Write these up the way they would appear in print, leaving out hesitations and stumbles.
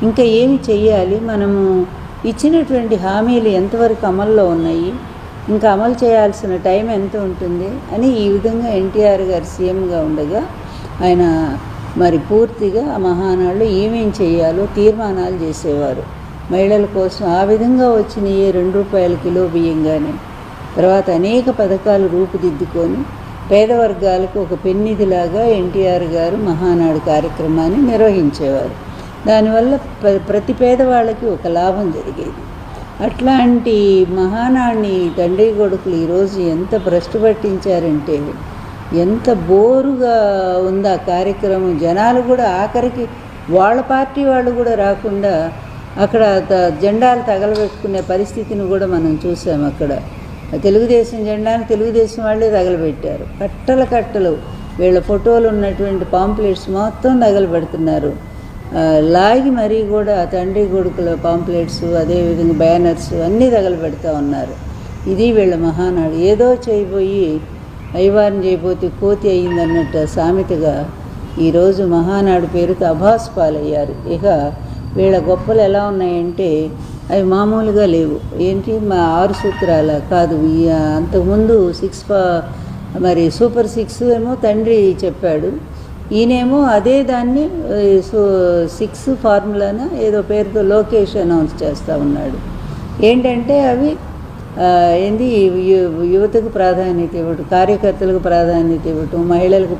ఇంకా ఏమి చెయ్యాలి, మనము ఇచ్చినటువంటి హామీలు ఎంతవరకు అమల్లో ఉన్నాయి, ఇంకా అమలు చేయాల్సిన టైం ఎంత ఉంటుంది అని ఈ విధంగా ఎన్టీఆర్ గారు సీఎంగా ఉండగా ఆయన మరి పూర్తిగా ఆ మహానాడులో ఏమేం చేయాలో తీర్మానాలు చేసేవారు మహిళల కోసం. ఆ విధంగా వచ్చినాయి ₹2 కిలో బియ్యం కానీ, తర్వాత అనేక పథకాలు రూపుదిద్దుకొని పేద వర్గాలకు ఒక పెన్నిధిలాగా ఎన్టీఆర్ గారు మహానాడు కార్యక్రమాన్ని నిర్వహించేవారు. దానివల్ల ప్రతి పేదవాళ్ళకి ఒక లాభం జరిగేది. అట్లాంటి మహానాడిని తండ్రి కొడుకులు ఈరోజు ఎంత భ్రష్టు పట్టించారంటే, ఎంత బోరుగా ఉంది ఆ కార్యక్రమం. జనాలు కూడా ఆఖరికి వాళ్ళ పార్టీ వాళ్ళు కూడా రాకుండా అక్కడ జెండాలు తగలబెట్టుకునే పరిస్థితిని కూడా మనం చూసాం. అక్కడ తెలుగుదేశం జెండాను తెలుగుదేశం వాళ్ళే తగలబెట్టారు. కట్టలు వీళ్ళ ఫోటోలు ఉన్నటువంటి పాంప్లెట్స్ మొత్తం తగలబెడుతున్నారు. లాగి మరీ కూడా తండ్రి కొడుకుల పాంప్లెట్స్, అదేవిధంగా బ్యానర్స్ అన్నీ తగలబెడతా ఉన్నారు. ఇది వీళ్ళ మహానాడు. ఏదో చేయబోయి అయ్యవారిని చేయబోతే కోతి అయ్యిందన్నట్టు సామెతగా ఈరోజు మహానాడు పేరుతో అభాసు పాలయ్యారు. ఇక వీళ్ళ గొప్పలు ఎలా ఉన్నాయంటే అవి మామూలుగా లేవు. ఏంటి, మా 6 సూత్రాల కాదు, అంతకుముందు మరి సూపర్ 6 ఏమో తండ్రి చెప్పాడు, ఈయనేమో అదే దాన్ని 6 ఫార్ములాన ఏదో పేరుతో లోకేష్ అనౌన్స్ చేస్తూ ఉన్నాడు. ఏంటంటే అవి యువతకు ప్రాధాన్యత ఇవ్వటం, కార్యకర్తలకు ప్రాధాన్యత ఇవ్వటం, మహిళలకు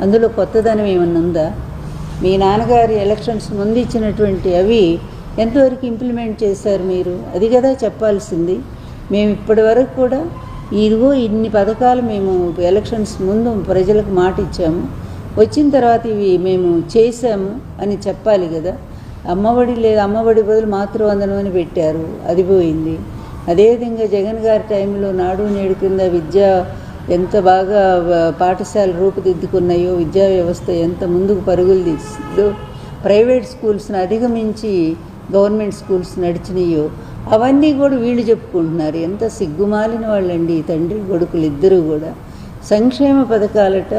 అందులో కొత్తదనం ఏమన్నా ఉందా? మీ నాన్నగారి ఎలక్షన్స్ ముందు ఇచ్చినటువంటి అవి ఎంతవరకు ఇంప్లిమెంట్ చేశారు మీరు? అది కదా చెప్పాల్సింది. మేము ఇప్పటి వరకు కూడా ఇదిగో ఇన్ని పథకాలు మేము ఎలక్షన్స్ ముందు ప్రజలకు మాట ఇచ్చాము, వచ్చిన తర్వాత ఇవి మేము చేశాము అని చెప్పాలి కదా. అమ్మఒడి లేదు, అమ్మఒడి బదులు మాతృవందనం అని పెట్టారు, అది పోయింది. అదేవిధంగా జగన్ గారి టైంలో నాడు నేడు కింద విద్య ఎంత బాగా పాఠశాల రూపుదిద్దుకున్నాయో, విద్యా వ్యవస్థ ఎంత ముందుకు పరుగులు తీసిందో, ప్రైవేట్ స్కూల్స్ని అధిగమించి గవర్నమెంట్ స్కూల్స్ నడిచినాయో అవన్నీ కూడా వీళ్ళు చెప్పుకుంటున్నారు. ఎంత సిగ్గుమాలిన వాళ్ళండి తండ్రి కొడుకులు ఇద్దరు కూడా. సంక్షేమ పథకాలట